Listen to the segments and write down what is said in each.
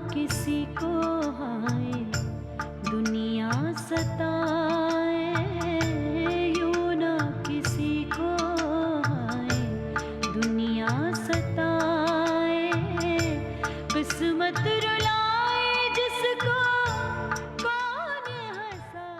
किसी को हाय दुनिया सताए, यूं ना किसी को हाय दुनिया सताए, किस्मत रुलाए जिसको कौन हंसाए।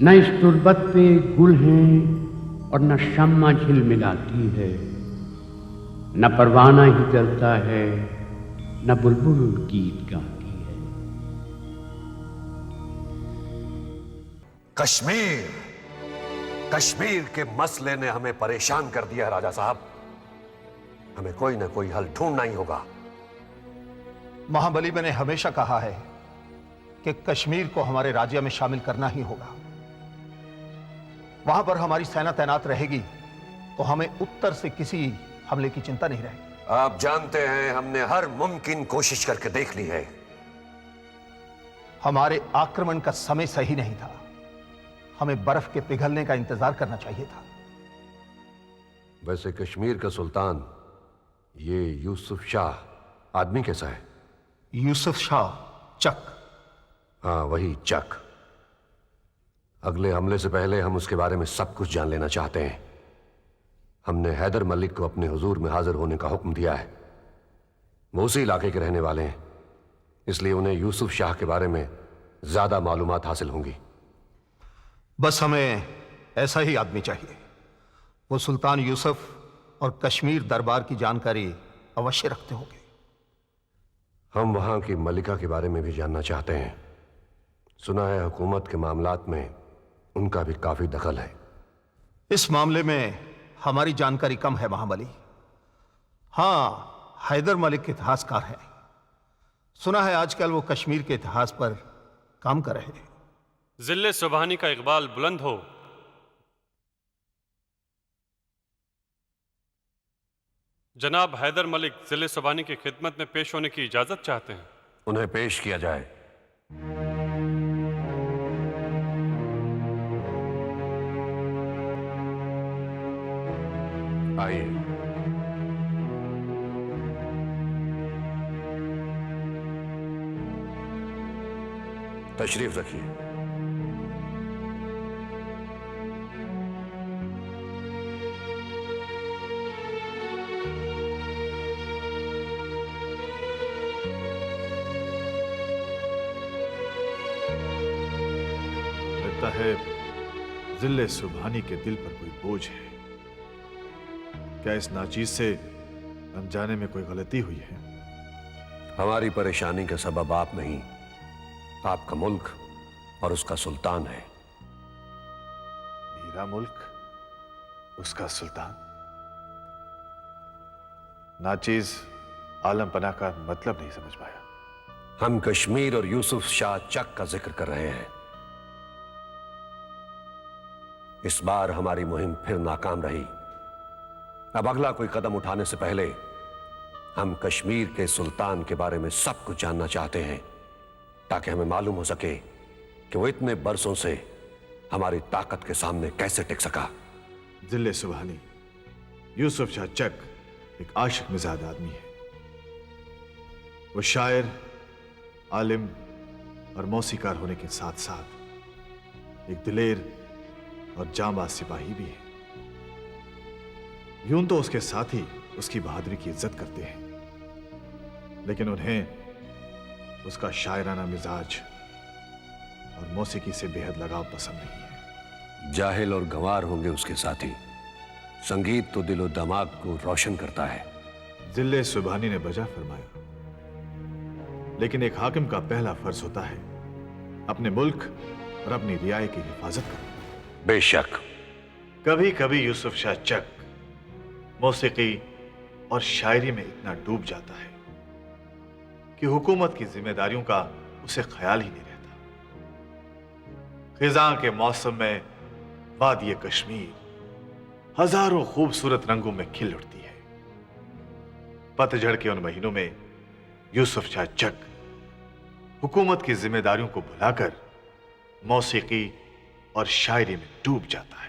न इस तुरबत पे गुल हैं और न शम्मा झिलमिलाती है, न परवाना ही जलता है न बुलबुल गीत गाती है। कश्मीर के मसले ने हमें परेशान कर दिया राजा साहब। हमें कोई ना कोई हल ढूंढना ही होगा। महाबली, मैंने हमेशा कहा है कि कश्मीर को हमारे राज्य में शामिल करना ही होगा। वहां पर हमारी सेना तैनात रहेगी तो हमें उत्तर से किसी हमले की चिंता नहीं रहेगी। आप जानते हैं हमने हर मुमकिन कोशिश करके देख ली है। हमारे आक्रमण का समय सही नहीं था, हमें बर्फ के पिघलने का इंतजार करना चाहिए था। वैसे कश्मीर का सुल्तान ये यूसुफ शाह आदमी कैसा है? यूसुफ शाह चक। हाँ, वही चक। अगले हमले से पहले हम उसके बारे में सब कुछ जान लेना चाहते हैं। हमने हैदर मलिक को अपने हुजूर में हाजिर होने का हुक्म दिया है। वो उसी इलाके के रहने वाले हैं, इसलिए उन्हें यूसुफ शाह के बारे में ज्यादा मालूमात हासिल होंगी। बस हमें ऐसा ही आदमी चाहिए। वो सुल्तान यूसुफ और कश्मीर दरबार की जानकारी अवश्य रखते होंगे। हम वहां की मलिका के बारे में भी जानना चाहते हैं। सुना है हुकूमत के मामलात में उनका भी काफी दखल है। इस मामले में हमारी जानकारी कम है महाबली। हां, हैदर मलिक के इतिहासकार हैं। सुना है आजकल वो कश्मीर के इतिहास पर काम कर रहे हैं। जिले सुबहानी का इकबाल बुलंद हो। जनाब हैदर मलिक जिले सुबहानी की खिदमत में पेश होने की इजाजत चाहते हैं। उन्हें पेश किया जाए। आइए। तशरीफ रखिए। लगता है जिले सुबहानी के दिल पर कोई बोझ है। क्या इस नाचीज से अनजाने में कोई गलती हुई है? हमारी परेशानी का सबब आप नहीं, आपका मुल्क और उसका सुल्तान है। मेरा मुल्क, उसका सुल्तान? नाचीज आलम पना का मतलब नहीं समझ पाया। हम कश्मीर और यूसुफ शाह चक का जिक्र कर रहे हैं। इस बार हमारी मुहिम फिर नाकाम रही। अब अगला कोई कदम उठाने से पहले हम कश्मीर के सुल्तान के बारे में सब कुछ जानना चाहते हैं, ताकि हमें मालूम हो सके कि वो इतने बरसों से हमारी ताकत के सामने कैसे टिक सका। जिले सुबहानी यूसुफ शाह चक एक आशिक मिजाज आदमी है। वो शायर, आलिम और मौसीकार होने के साथ साथ एक दिलेर और जांबाज सिपाही भी है। यूं तो उसके साथी उसकी बहादुरी की इज्जत करते हैं, लेकिन उन्हें उसका शायराना मिजाज और मौसीकी से बेहद लगाव पसंद नहीं है। जाहिल और गंवार होंगे उसके साथी। संगीत तो दिलो दिमाग को रोशन करता है। जिले सुबहानी ने बजा फरमाया, लेकिन एक हाकिम का पहला फर्ज होता है अपने मुल्क और अपनी रियाय की हिफाजत करना। बेशक। कभी कभी यूसुफ शाह चक मौसीकी और शायरी में इतना डूब जाता है कि हुकूमत की जिम्मेदारियों का उसे ख्याल ही नहीं रहता। खिजां के मौसम में वादी कश्मीर हजारों खूबसूरत रंगों में खिल उठती है, पतझड़ के उन महीनों में यूसुफ शाह चक हुकूमत की जिम्मेदारियों को भुलाकर मौसीकी और शायरी में डूब जाता है।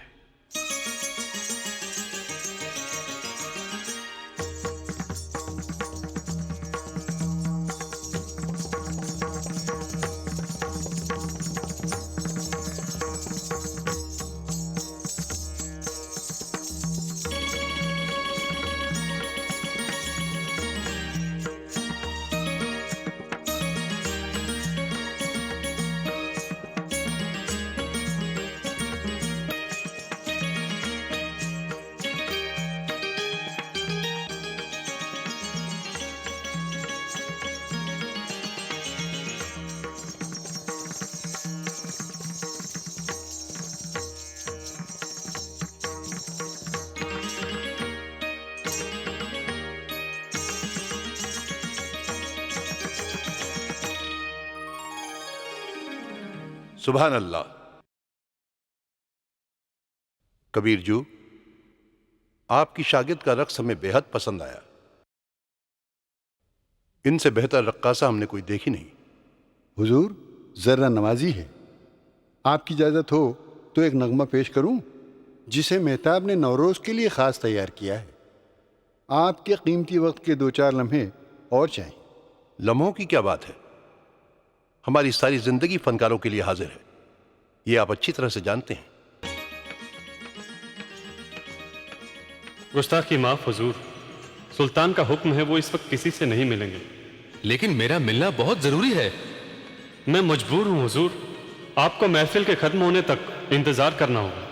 सुभान अल्लाह। कबीर जू, आपकी शागिर्द का रक्स हमें बेहद पसंद आया। इनसे बेहतर रक्कासा हमने कोई देखी नहीं। हुजूर, जर्रा नवाजी है। आपकी इजाज़त हो तो एक नगमा पेश करूं, जिसे मेहताब ने नवरोज के लिए ख़ास तैयार किया है। आपके कीमती वक्त के 2-4 लम्हे और चाहिए। लम्हों की क्या बात है, हमारी सारी जिंदगी फनकारों के लिए हाजिर है, ये आप अच्छी तरह से जानते हैं। गुस्ताखी माफ हुजूर, सुल्तान का हुक्म है, वो इस वक्त किसी से नहीं मिलेंगे। लेकिन मेरा मिलना बहुत जरूरी है। मैं मजबूर हूं हुजूर, आपको महफिल के खत्म होने तक इंतजार करना होगा।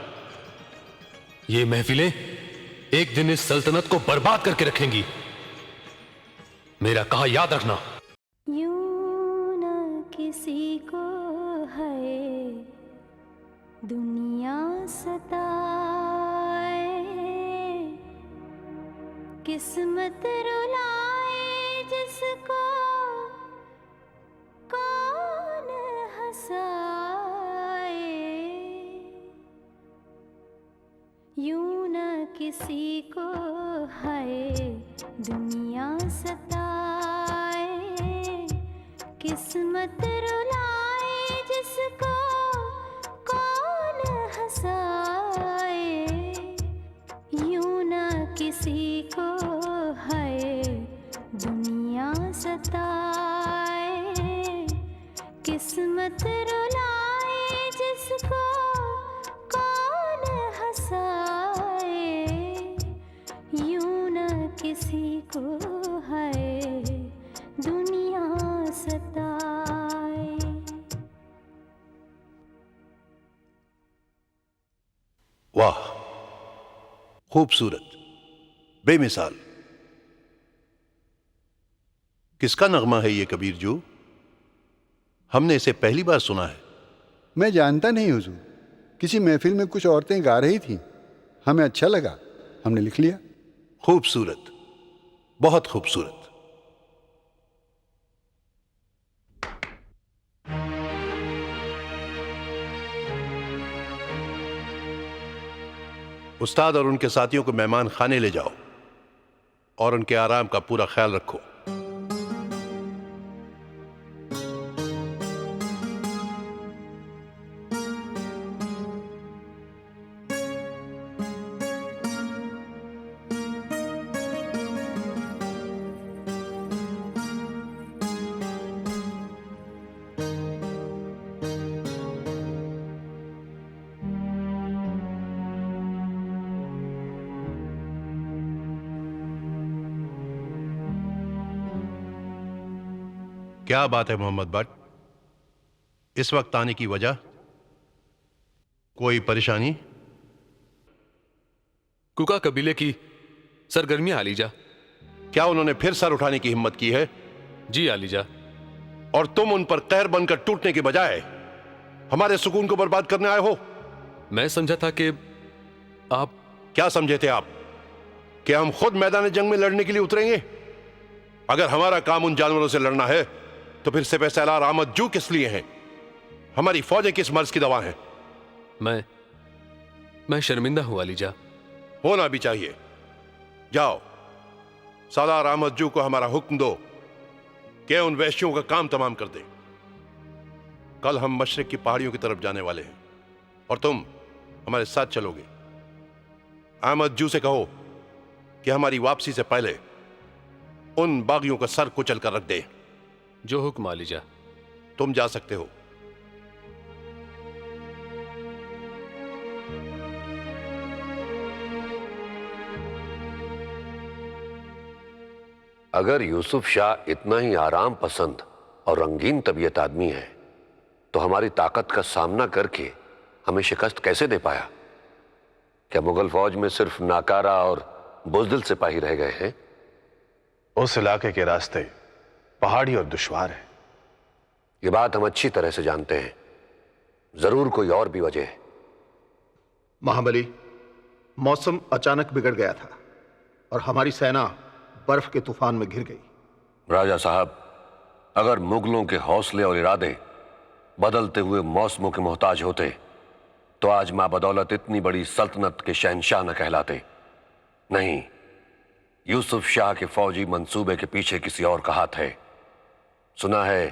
ये महफिलें एक दिन इस सल्तनत को बर्बाद करके रखेंगी, मेरा कहा याद रखना। यूं न किसी को है दुनिया सताए, किस्मत रुलाए जिसको कौन हंसाए। यूं न किसी को है दुनिया सताए, किस्मत रुलाए जिसको कौन हंसाए। यूं न किसी को है दुनिया सताए, किस्मत रुलाए जिसको कौन हंसाए। यूं न किसी को है दुनिया सताए। वाह, खूबसूरत, बेमिसाल। किसका नगमा है ये कबीर जू? हमने इसे पहली बार सुना है। मैं जानता नहीं हुजूर, किसी महफिल में कुछ औरतें गा रही थीं, हमें अच्छा लगा, हमने लिख लिया। खूबसूरत, बहुत खूबसूरत। उस्ताद और उनके साथियों को मेहमान खाने ले जाओ और उनके आराम का पूरा ख्याल रखो। क्या बात है मोहम्मद भट्ट, इस वक्त आने की वजह? कोई परेशानी? कुका कबीले की सरगर्मियां आलीजा। क्या उन्होंने फिर सर उठाने की हिम्मत की है? जी आलीजा। और तुम उन पर कहर बनकर टूटने के बजाय हमारे सुकून को बर्बाद करने आए हो? मैं समझा था कि आप। क्या समझे थे आप? कि हम खुद मैदान जंग में लड़ने के लिए उतरेंगे? अगर हमारा काम उन जानवरों से लड़ना है तो फिर सिपह सलार अहमद जू किस लिए हैं? हमारी फौजें किस मर्ज की दवा हैं? मैं शर्मिंदा हूं आलीजा। होना भी चाहिए। जाओ सालार अहमद जू को हमारा हुक्म दो कि उन वैश्यों का काम तमाम कर दे। कल हम मशरिक की पहाड़ियों की तरफ जाने वाले हैं और तुम हमारे साथ चलोगे। अहमद जू से कहो कि हमारी वापसी से पहले उन बागियों का सर कुचल कर रख दे। जो हुक्म मालिजा। तुम जा सकते हो। अगर यूसुफ शाह इतना ही आराम पसंद और रंगीन तबीयत आदमी है तो हमारी ताकत का सामना करके हमें शिकस्त कैसे दे पाया? क्या मुगल फौज में सिर्फ नाकारा और बुज़दिल सिपाही रह गए हैं? उस इलाके के रास्ते पहाड़ी और दुश्वार है। ये बात हम अच्छी तरह से जानते हैं। जरूर कोई और भी वजह है। महाबली, मौसम अचानक बिगड़ गया था और हमारी सेना बर्फ के तूफान में घिर गई। राजा साहब, अगर मुगलों के हौसले और इरादे बदलते हुए मौसमों के मोहताज होते तो आज मां बदौलत इतनी बड़ी सल्तनत के शहंशाह न कहलाते। नहीं, यूसुफ शाह के फौजी मंसूबे के पीछे किसी और का हाथ है। सुना है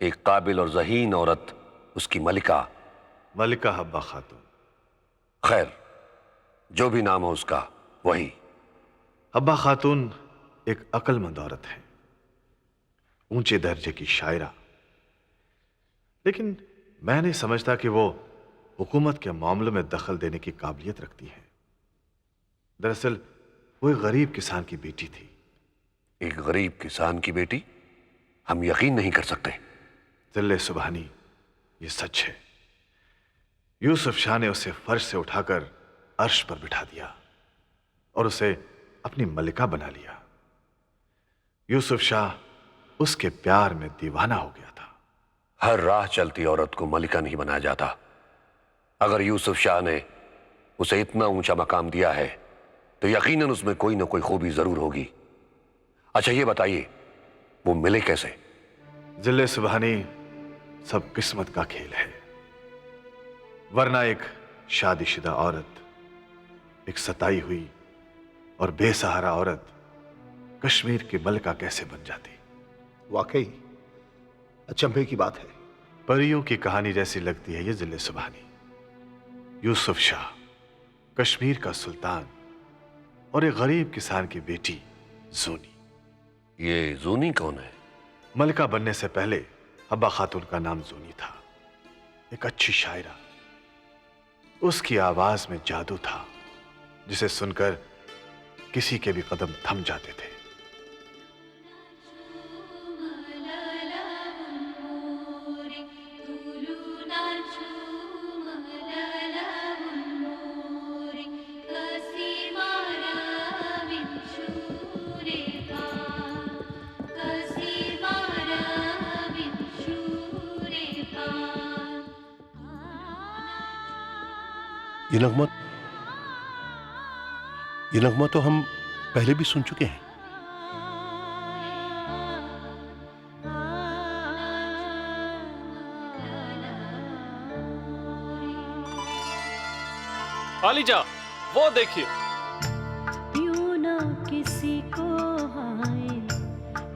एक काबिल और ज़हीन औरत, उसकी मलिका हब्बा खातून। खैर, जो भी नाम हो उसका, वही हब्बा खातून एक अक्लमंद औरत है, ऊंचे दर्जे की शायरा। लेकिन मैं नहीं समझता कि वो हुकूमत के मामलों में दखल देने की काबिलियत रखती है। दरअसल वो एक गरीब किसान की बेटी थी। एक गरीब किसान की बेटी? हम यकीन नहीं कर सकते। जिल्ले सुबहानी, ये सच है। यूसुफ शाह ने उसे फर्श से उठाकर अर्श पर बिठा दिया और उसे अपनी मलिका बना लिया। यूसुफ शाह उसके प्यार में दीवाना हो गया था। हर राह चलती औरत को मलिका नहीं बनाया जाता। अगर यूसुफ शाह ने उसे इतना ऊंचा मकाम दिया है तो यकीनन उसमें कोई ना कोई खूबी जरूर होगी। अच्छा ये बताइए, वो मिले कैसे? जिले सुबहानी, सब किस्मत का खेल है, वरना एक शादीशुदा औरत, एक सताई हुई और बेसहारा औरत कश्मीर की मलिका कैसे बन जाती? वाकई अचंभे की बात है। परियों की कहानी जैसी लगती है ये जिले सुबहानी। यूसुफ शाह, कश्मीर का सुल्तान और एक गरीब किसान की बेटी जूनी। ये जूनी कौन है? मलिका बनने से पहले हब्बा खातून का नाम जूनी था। एक अच्छी शायरा। उसकी आवाज में जादू था जिसे सुनकर किसी के भी कदम थम जाते थे। ये नगमा तो हम पहले भी सुन चुके हैं। आलिजा, वो देखिए। यूं ना किसी को हाय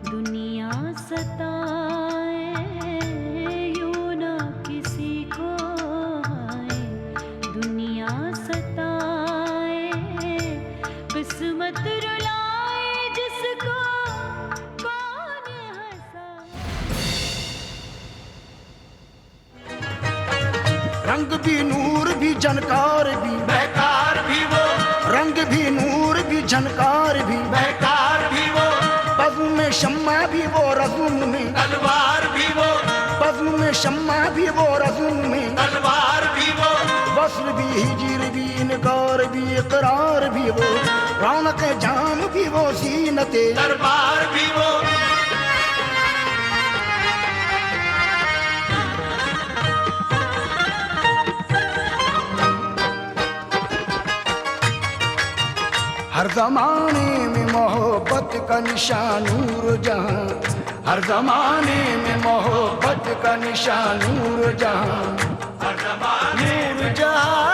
दुनिया सताए, यूं ना किसी को हाय दुनिया सताए, किस्मत रुलाए जिसको कौन हंसाए। रंग भी नूर भी झनकार भी बेकार भी वो, रंग भी नूर भी झनकार भी बेकार भी वो, बज़्म में शम्मा भी वो रज़्म में तलवार भी वो, बज़्म में शम्मा भी वो रज़्म में तलवार भी वो, वस्ल भी हिजर भी इनकार भी इकरार भी वो, रौनक जाम भी वो ज़ीनते दरबार भी वो। हर जमाने में मोहब्बत का निशान नूर जहां, हर जमाने में मोहब्बत का निशान नूर जहां, हर जमाने नूर जहां।